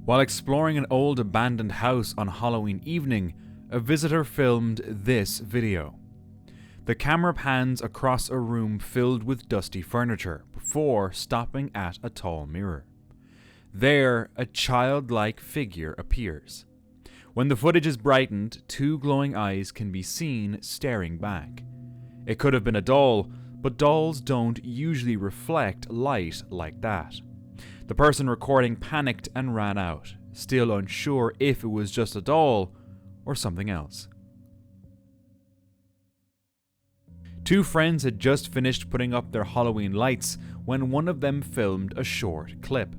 While exploring an old abandoned house on Halloween evening, a visitor filmed this video. The camera pans across a room filled with dusty furniture before stopping at a tall mirror. There, a childlike figure appears. When the footage is brightened, two glowing eyes can be seen staring back. It could have been a doll, but dolls don't usually reflect light like that. The person recording panicked and ran out, still unsure if it was just a doll or something else. Two friends had just finished putting up their Halloween lights when one of them filmed a short clip.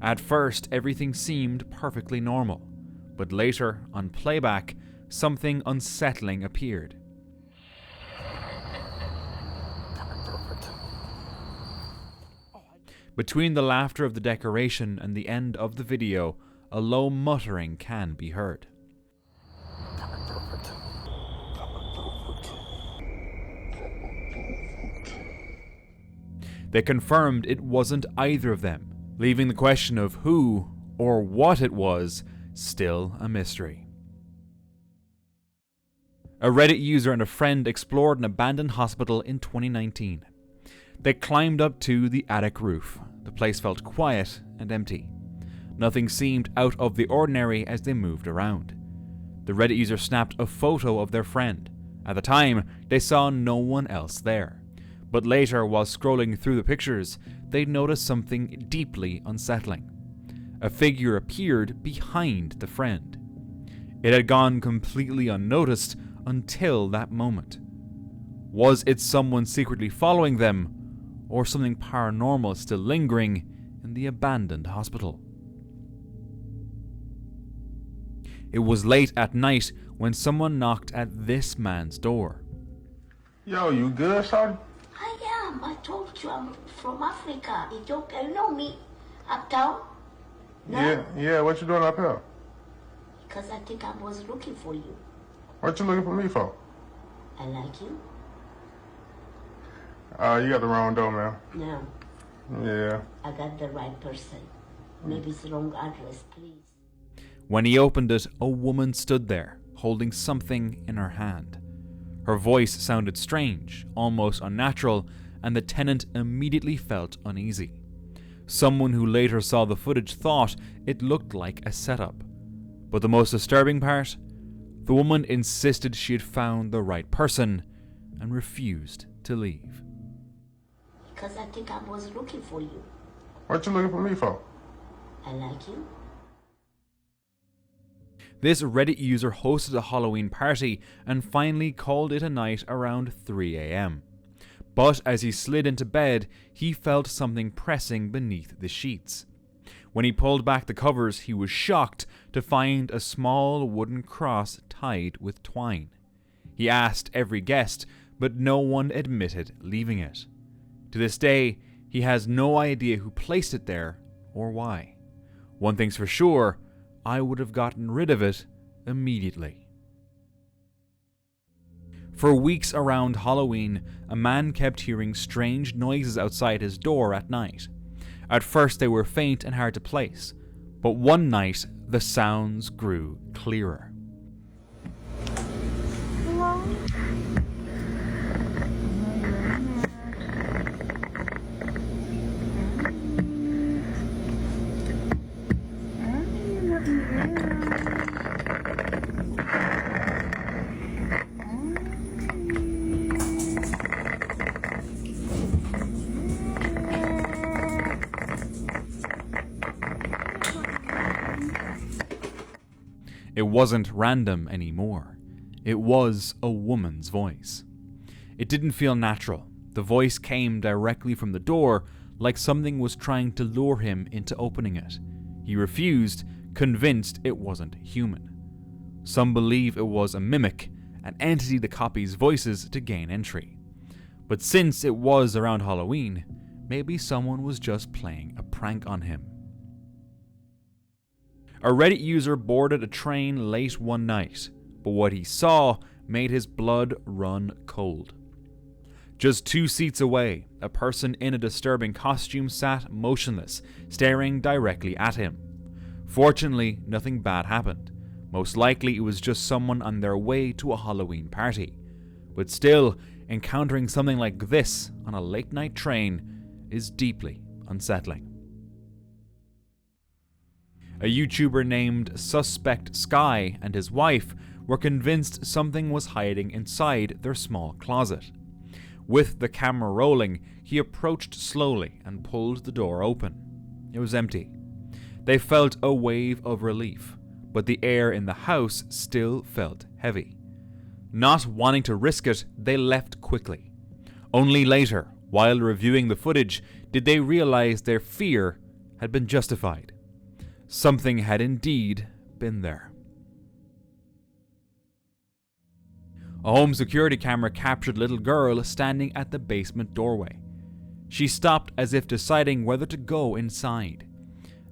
At first, everything seemed perfectly normal, but later, on playback, something unsettling appeared. Between the laughter of the decoration and the end of the video, a low muttering can be heard. They confirmed it wasn't either of them, leaving the question of who or what it was still a mystery. A Reddit user and a friend explored an abandoned hospital in 2019. They climbed up to the attic roof. The place felt quiet and empty. Nothing seemed out of the ordinary as they moved around. The Reddit user snapped a photo of their friend. At the time, they saw no one else there. But later, while scrolling through the pictures, they noticed something deeply unsettling. A figure appeared behind the friend. It had gone completely unnoticed until that moment. Was it someone secretly following them, or something paranormal still lingering in the abandoned hospital? It was late at night when someone knocked at this man's door. Yo, you good, shawty? I am. I told you I'm from Africa, Ethiopia. You know me, uptown? No? Yeah, what you doing up here? Because I think I was looking for you. What you looking for me for? I like you. You got the wrong door, man. No. Yeah. I got the right person. Maybe it's the wrong address, please. When he opened it, a woman stood there, holding something in her hand. Her voice sounded strange, almost unnatural, and the tenant immediately felt uneasy. Someone who later saw the footage thought it looked like a setup. But the most disturbing part? The woman insisted she had found the right person and refused to leave. Because I think I was looking for you. What you looking for me for? I like you. This Reddit user hosted a Halloween party and finally called it a night around 3 a.m. But as he slid into bed, he felt something pressing beneath the sheets. When he pulled back the covers, he was shocked to find a small wooden cross tied with twine. He asked every guest, but no one admitted leaving it. To this day, he has no idea who placed it there or why. One thing's for sure, I would have gotten rid of it immediately. For weeks around Halloween, a man kept hearing strange noises outside his door at night. At first they were faint and hard to place, but one night the sounds grew clearer. It wasn't random anymore. It was a woman's voice. It didn't feel natural. The voice came directly from the door, like something was trying to lure him into opening it. He refused, convinced it wasn't human. Some believe it was a mimic, an entity that copies voices to gain entry. But since it was around Halloween, maybe someone was just playing a prank on him. A Reddit user boarded a train late one night, but what he saw made his blood run cold. Just 2 seats away, a person in a disturbing costume sat motionless, staring directly at him. Fortunately, nothing bad happened. Most likely it was just someone on their way to a Halloween party. But still, encountering something like this on a late night train is deeply unsettling. A YouTuber named Suspect Sky and his wife were convinced something was hiding inside their small closet. With the camera rolling, he approached slowly and pulled the door open. It was empty. They felt a wave of relief, but the air in the house still felt heavy. Not wanting to risk it, they left quickly. Only later, while reviewing the footage, did they realize their fear had been justified. Something had indeed been there. A home security camera captured a little girl standing at the basement doorway. She stopped as if deciding whether to go inside.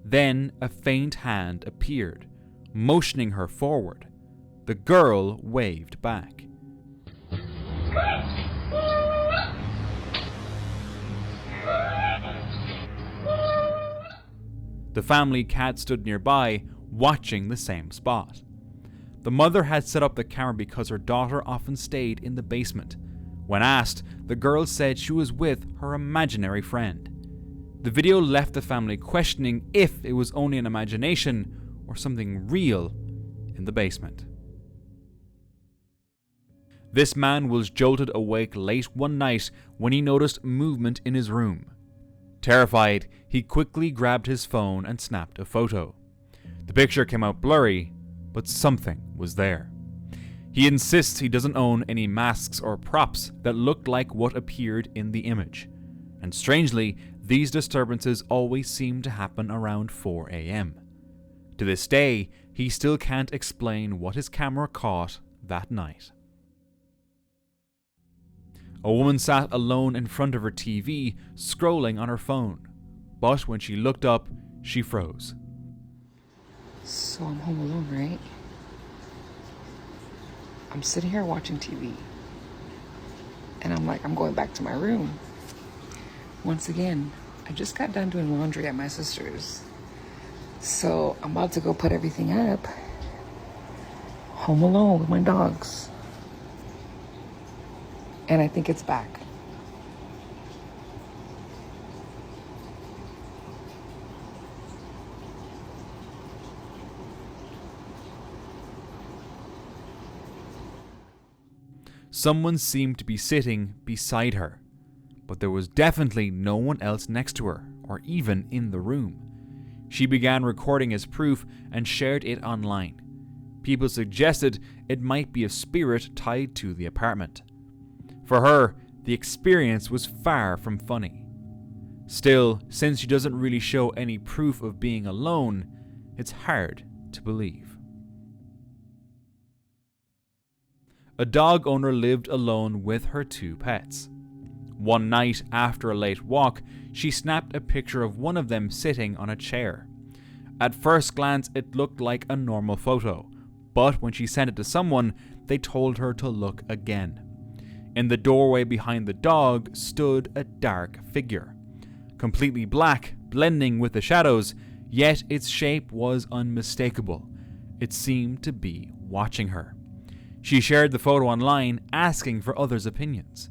Then a faint hand appeared, motioning her forward. The girl waved back. The family cat stood nearby, watching the same spot. The mother had set up the camera because her daughter often stayed in the basement. When asked, the girl said she was with her imaginary friend. The video left the family questioning if it was only an imagination or something real in the basement. This man was jolted awake late one night when he noticed movement in his room. Terrified, he quickly grabbed his phone and snapped a photo. The picture came out blurry, but something was there. He insists he doesn't own any masks or props that looked like what appeared in the image. And strangely, these disturbances always seem to happen around 4 a.m. To this day, he still can't explain what his camera caught that night. A woman sat alone in front of her TV, scrolling on her phone. But when she looked up, she froze. So I'm home alone, right? I'm sitting here watching TV. And I'm going back to my room. Once again, I just got done doing laundry at my sister's. So I'm about to go put everything up. Home alone with my dogs. And I think it's back. Someone seemed to be sitting beside her, but there was definitely no one else next to her, or even in the room. She began recording as proof and shared it online. People suggested it might be a spirit tied to the apartment. For her, the experience was far from funny. Still, since she doesn't really show any proof of being alone, it's hard to believe. A dog owner lived alone with her 2 pets. One night, after a late walk, she snapped a picture of one of them sitting on a chair. At first glance, it looked like a normal photo, but when she sent it to someone, they told her to look again. In the doorway behind the dog stood a dark figure. Completely black, blending with the shadows, yet its shape was unmistakable. It seemed to be watching her. She shared the photo online, asking for others' opinions.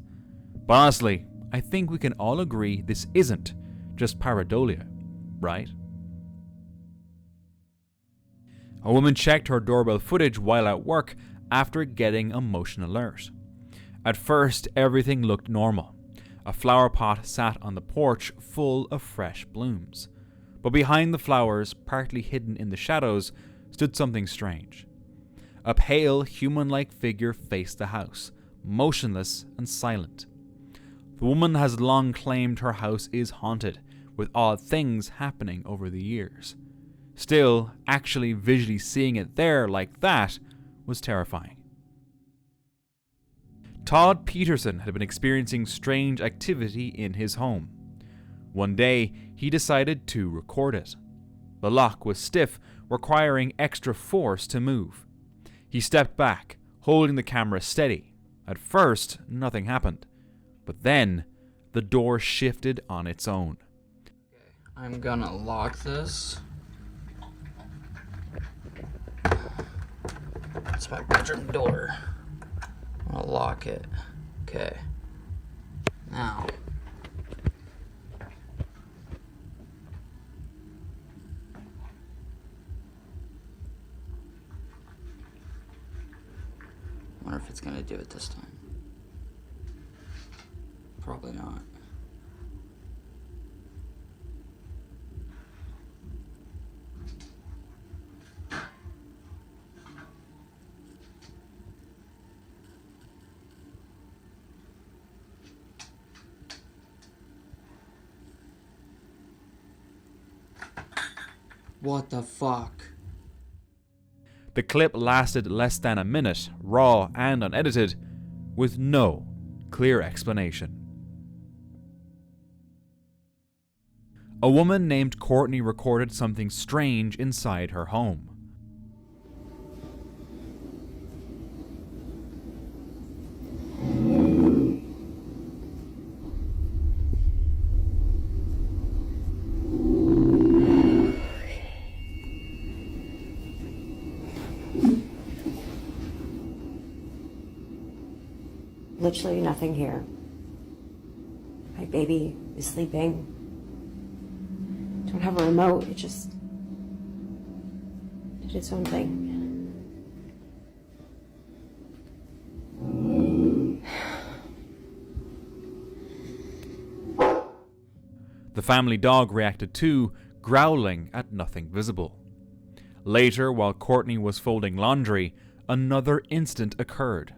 But honestly, I think we can all agree this isn't just pareidolia, right? A woman checked her doorbell footage while at work after getting a motion alert. At first, everything looked normal. A flower pot sat on the porch full of fresh blooms. But behind the flowers, partly hidden in the shadows, stood something strange. A pale, human-like figure faced the house, motionless and silent. The woman has long claimed her house is haunted, with odd things happening over the years. Still, actually visually seeing it there like that was terrifying. Todd Peterson had been experiencing strange activity in his home. One day, he decided to record it. The lock was stiff, requiring extra force to move. He stepped back, holding the camera steady. At first, nothing happened. But then, the door shifted on its own. I'm gonna lock this. That's my bedroom door. I'm gonna lock it. Okay. Now. Wonder if it's gonna do it this time. Probably not. What the fuck? The clip lasted less than a minute, raw and unedited, with no clear explanation. A woman named Courtney recorded something strange inside her home. Literally nothing here. My baby is sleeping. Don't have a remote. It just did its own thing. The family dog reacted too, growling at nothing visible. Later, while Courtney was folding laundry, another incident occurred.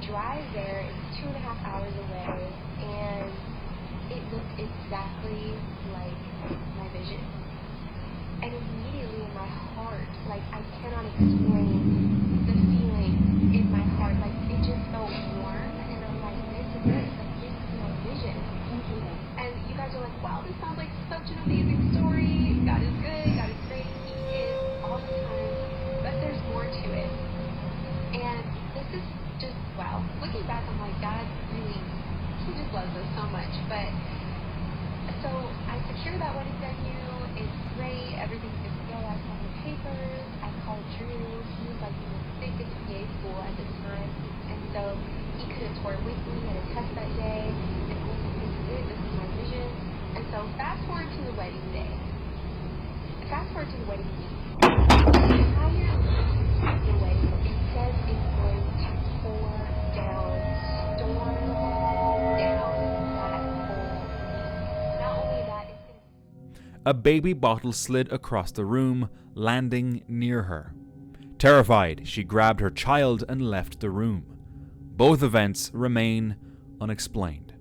Drive there, it's 2.5 hours away, and it looked exactly like my vision. And immediately in my heart, like, I cannot explain the feeling in my heart, like, it just felt warm, and I'm like, this is it, like, this is my vision. And you guys are like, wow, this sounds like such an amazing story, God is good, God is great, He is all the time, but there's more to it. And this is just, wow, looking back, I'm like, God really, He just loves us so much. But so I secured that wedding venue. It's great. Everything's good to go. I signed the papers. I called Drew. He was like in the thick of PA school at this time, and so he could have toured with me at a test that day. And I was like, this is it. This is my vision. And so fast forward to the wedding day. Fast forward to the wedding week. The entire week of the wedding, it says it's going to pour down, storm down that whole week. Not only that, it's going to... A baby bottle slid across the room, landing near her. Terrified, she grabbed her child and left the room. Both events remain unexplained.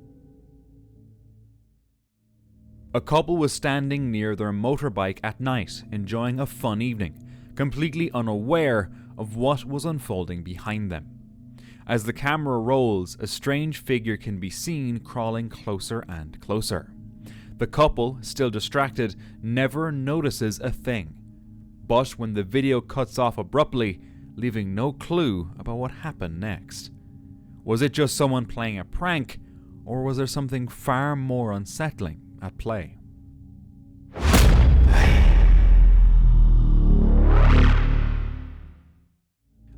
A couple was standing near their motorbike at night, enjoying a fun evening, completely unaware of what was unfolding behind them. As the camera rolls, a strange figure can be seen crawling closer and closer. The couple, still distracted, never notices a thing. But when the video cuts off abruptly, leaving no clue about what happened next. Was it just someone playing a prank, or was there something far more unsettling at play?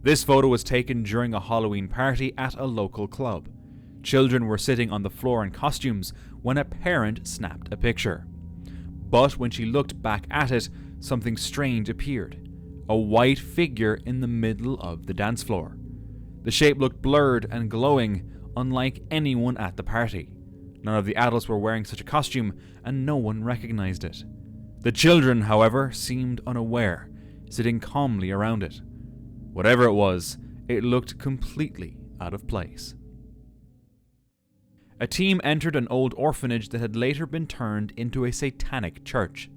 This photo was taken during a Halloween party at a local club. Children were sitting on the floor in costumes when a parent snapped a picture. But when she looked back at it, something strange appeared. A white figure in the middle of the dance floor. The shape looked blurred and glowing, unlike anyone at the party. None of the adults were wearing such a costume, and no one recognized it. The children, however, seemed unaware, sitting calmly around it. Whatever it was, it looked completely out of place. A team entered an old orphanage that had later been turned into a satanic church.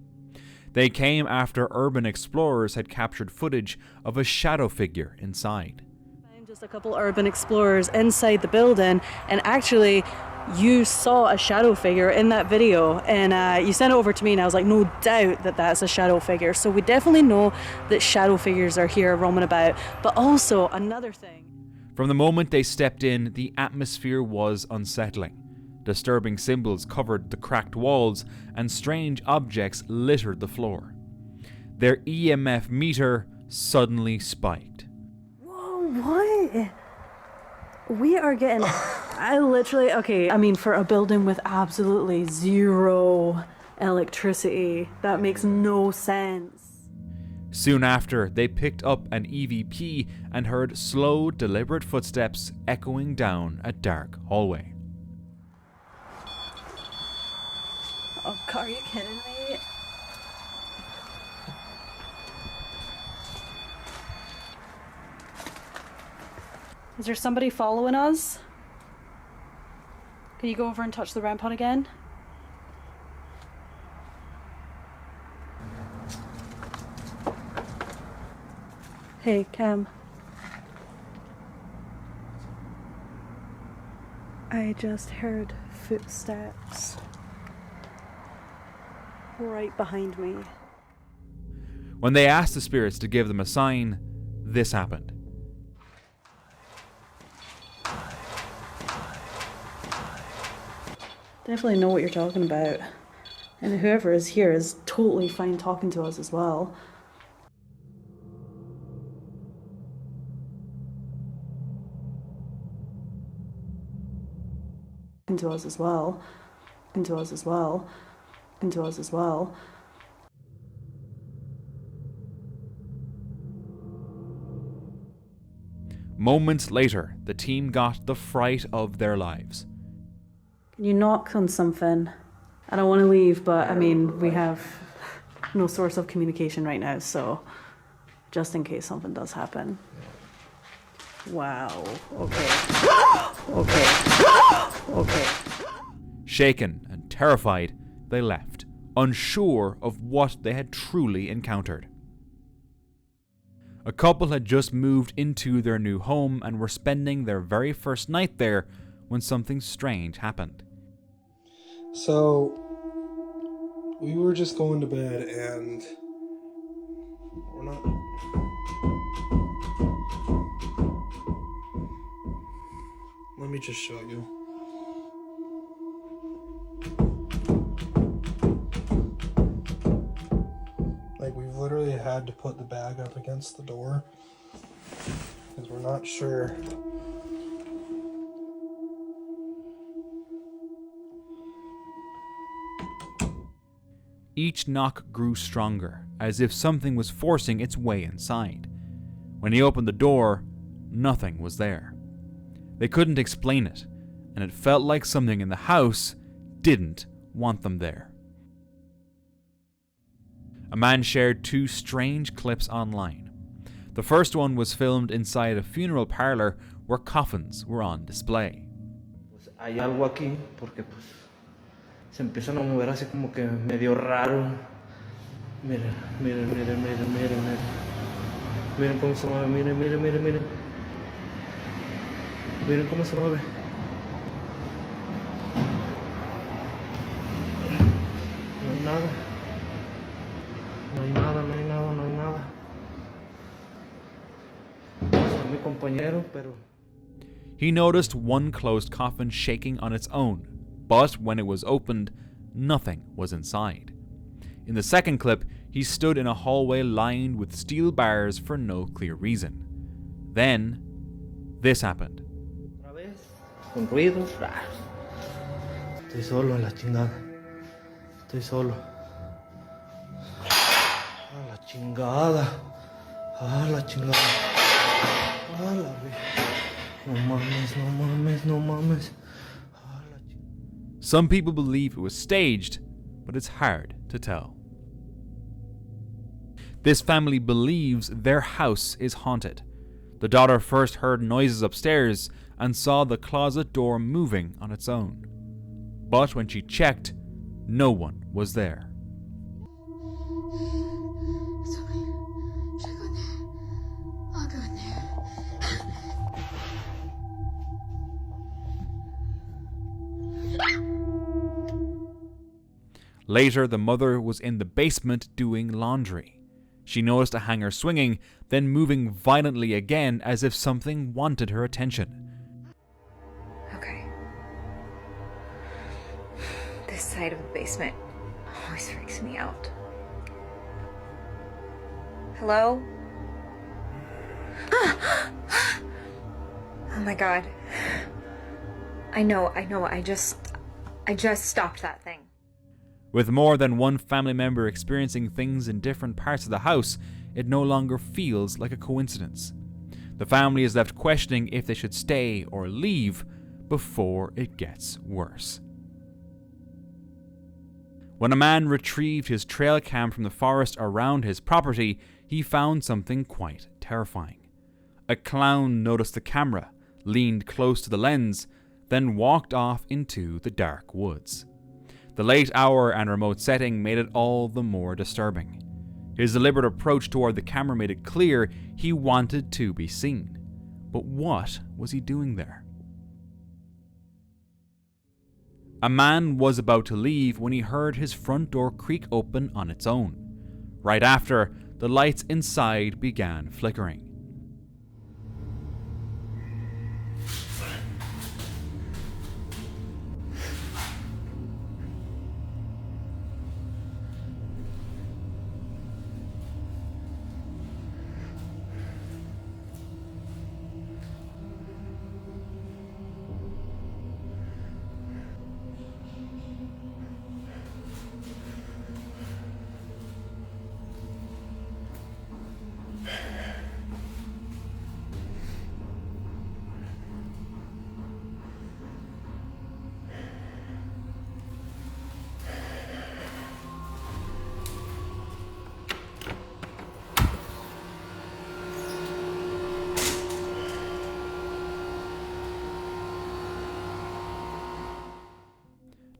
They came after urban explorers had captured footage of a shadow figure inside. Just a couple urban explorers inside the building, and actually you saw a shadow figure in that video, and you sent it over to me, and I was like, no doubt that that's a shadow figure. So we definitely know that shadow figures are here roaming about. But also another thing, from the moment they stepped in, the atmosphere was unsettling. Disturbing symbols covered the cracked walls, and strange objects littered the floor. their EMF meter suddenly spiked. Whoa, what? We are getting... I literally... Okay, I mean, for a building with absolutely zero electricity, that makes no sense. Soon after, they picked up an EVP and heard slow, deliberate footsteps echoing down a dark hallway. Oh, God, are you kidding me? Is there somebody following us? Can you go over and touch the REM pod again? Hey, Cam. I just heard footsteps right behind me. When they asked the spirits to give them a sign, this happened. Definitely know what you're talking about. And whoever is here is totally fine talking to us as well. Into us as well. Into us as well. Into us as well. Moments later, the team got the fright of their lives. Can you knock on something? I don't want to leave, but I mean, we have no source of communication right now, so just in case something does happen. Wow. Okay. Okay. Okay. Shaken and terrified, they left, unsure of what they had truly encountered. A couple had just moved into their new home and were spending their very first night there when something strange happened. So, we were just going to bed and we're not... Let me just show you. Like, we've literally had to put the bag up against the door because we're not sure. Each knock grew stronger, as if something was forcing its way inside. When he opened the door, nothing was there. They couldn't explain it, and it felt like something in the house didn't want them there. A man shared two strange clips online. The first one was filmed inside a funeral parlor where coffins were on display. Pues hay algo aquí porque pues se empiezan a mover así como que medio raro. Miren, miren, miren, miren, miren, miren. Miren cómo se mueve, miren, miren, miren, miren. Miren cómo se mueve. No hay nada. No hay nada, no hay nada, no hay nada. Es mi compañero, pero... He noticed one closed coffin shaking on its own, but when it was opened, nothing was inside. In the second clip, he stood in a hallway lined with steel bars for no clear reason. Then, this happened. Otra vez, con ruidos raros. Estoy solo en la chingada. Estoy solo. A la chingada. A la chingada. A la vez. No mames, no mames, no mames. Some people believe it was staged, but it's hard to tell. This family believes their house is haunted. The daughter first heard noises upstairs and saw the closet door moving on its own. But when she checked, no one was there. It's okay. Should I go in there? I'll go in there. Later, the mother was in the basement doing laundry. She noticed a hanger swinging, then moving violently again as if something wanted her attention. Okay. This side of the basement always freaks me out. Hello? Oh my god. I know, I just stopped that thing. With more than one family member experiencing things in different parts of the house, it no longer feels like a coincidence. The family is left questioning if they should stay or leave before it gets worse. When a man retrieved his trail cam from the forest around his property, he found something quite terrifying. A clown noticed the camera, leaned close to the lens, then walked off into the dark woods. The late hour and remote setting made it all the more disturbing. His deliberate approach toward the camera made it clear he wanted to be seen. But what was he doing there? A man was about to leave when he heard his front door creak open on its own. Right after, the lights inside began flickering.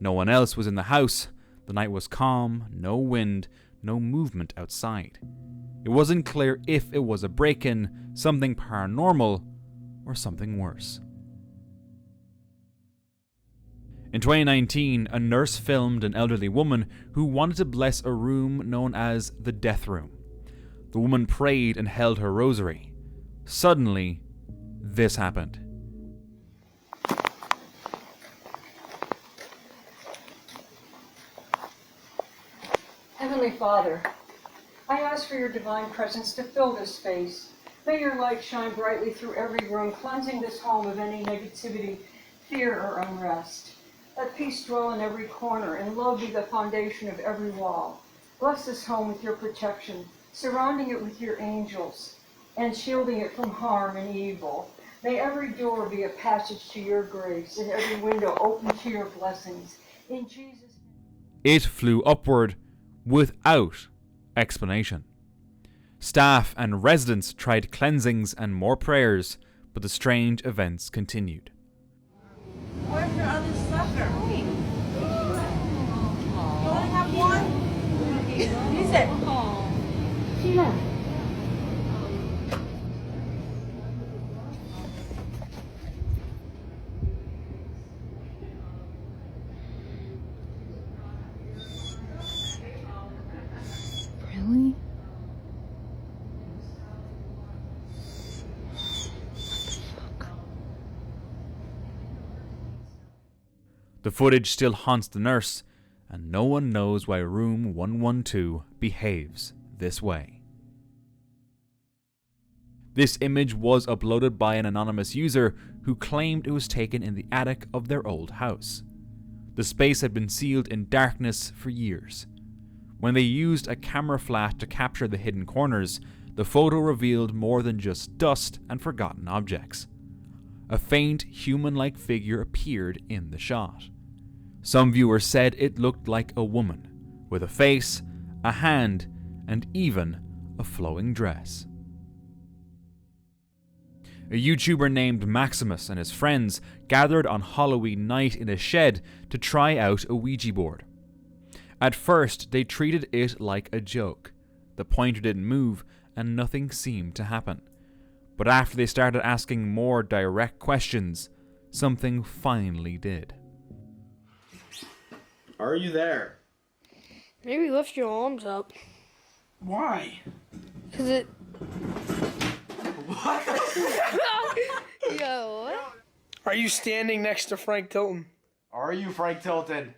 No one else was in the house. The night was calm, no wind, no movement outside. It wasn't clear if it was a break-in, something paranormal, or something worse. In 2019, a nurse filmed an elderly woman who wanted to bless a room known as the death room. The woman prayed and held her rosary. Suddenly, this happened. Heavenly Father, I ask for your divine presence to fill this space. May your light shine brightly through every room, cleansing this home of any negativity, fear, or unrest. Let peace dwell in every corner, and love be the foundation of every wall. Bless this home with your protection, surrounding it with your angels, and shielding it from harm and evil. May every door be a passage to your grace, and every window open to your blessings. In Jesus' name. It flew upward without explanation. Staff and residents tried cleansings and more prayers, but the strange events continued. Where's your other sucker? You only have one? Use it. Sheila. Really? The footage still haunts the nurse, and no one knows why room 112 behaves this way. This image was uploaded by an anonymous user who claimed it was taken in the attic of their old house. The space had been sealed in darkness for years. When they used a camera flash to capture the hidden corners, the photo revealed more than just dust and forgotten objects. A faint human-like figure appeared in the shot. Some viewers said it looked like a woman, with a face, a hand, and even a flowing dress. A YouTuber named Maximus and his friends gathered on Halloween night in a shed to try out a Ouija board. At first, they treated it like a joke. The pointer didn't move, and nothing seemed to happen. But after they started asking more direct questions, something finally did. Are you there? Maybe lift your arms up. Why? Cause it. What? Yo, what? Are you standing next to Frank Tilton? Are you Frank Tilton?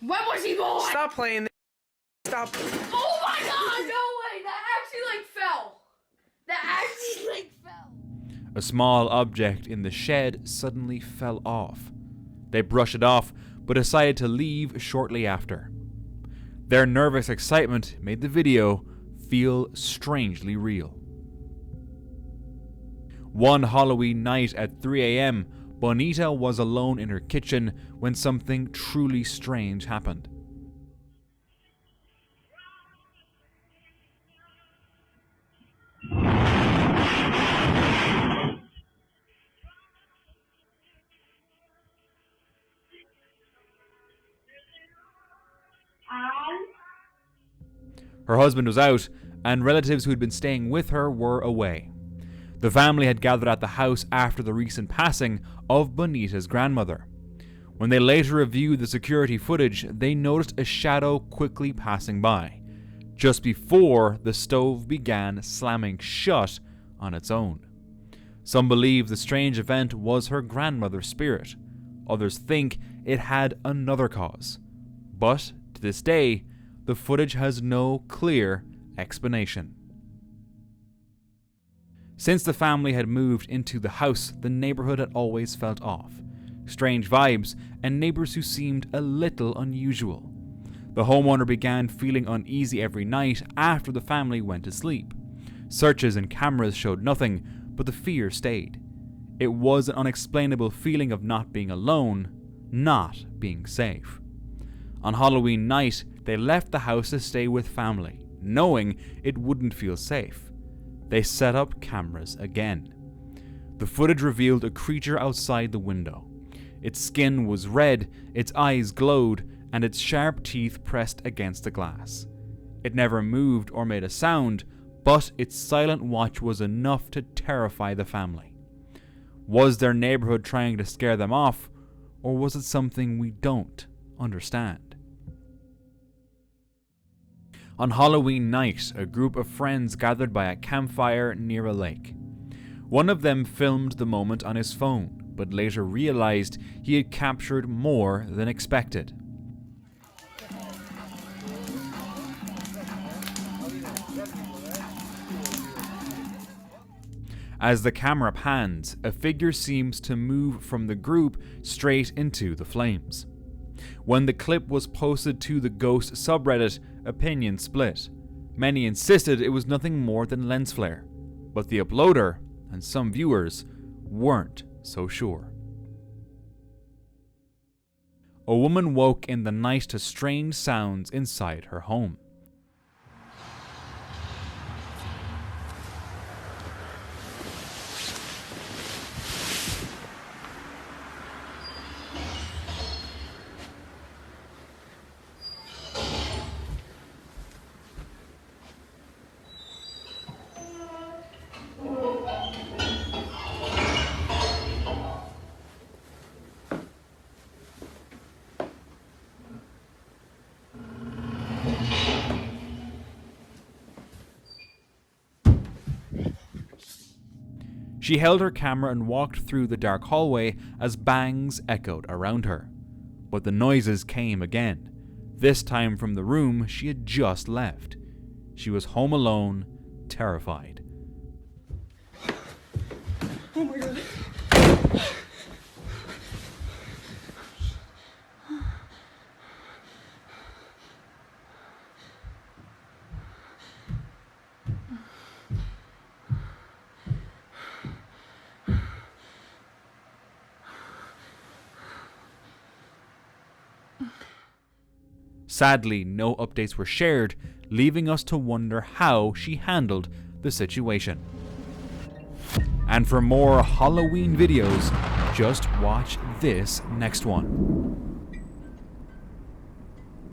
When was he born? Stop playing. Stop. Oh my god, no way, that That actually, like, fell. A small object in the shed suddenly fell off. They brushed it off, but decided to leave shortly after. Their nervous excitement made the video feel strangely real. One Halloween night at 3 a.m., Bonita was alone in her kitchen when something truly strange happened. Her husband was out, and relatives who had been staying with her were away. The family had gathered at the house after the recent passing of Bonita's grandmother. When they later reviewed the security footage, they noticed a shadow quickly passing by, just before the stove began slamming shut on its own. Some believe the strange event was her grandmother's spirit. Others think it had another cause. But, to this day, the footage has no clear explanation. Since the family had moved into the house, the neighborhood had always felt off. Strange vibes, and neighbors who seemed a little unusual. The homeowner began feeling uneasy every night after the family went to sleep. Searches and cameras showed nothing, but the fear stayed. It was an unexplainable feeling of not being alone, not being safe. On Halloween night, they left the house to stay with family, knowing it wouldn't feel safe. They set up cameras again. The footage revealed a creature outside the window. Its skin was red, its eyes glowed, and its sharp teeth pressed against the glass. It never moved or made a sound, but its silent watch was enough to terrify the family. Was their neighborhood trying to scare them off, or was it something we don't understand? On Halloween night, a group of friends gathered by a campfire near a lake. One of them filmed the moment on his phone, but later realized he had captured more than expected. As the camera pans, a figure seems to move from the group straight into the flames. When the clip was posted to the Ghost subreddit, opinions split. Many insisted it was nothing more than lens flare, but the uploader and some viewers weren't so sure. A woman woke in the night to strange sounds inside her home. She held her camera and walked through the dark hallway as bangs echoed around her. But the noises came again, this time from the room she had just left. She was home alone, terrified. Oh my god. Sadly, no updates were shared, leaving us to wonder how she handled the situation. And for more Halloween videos, just watch this next one.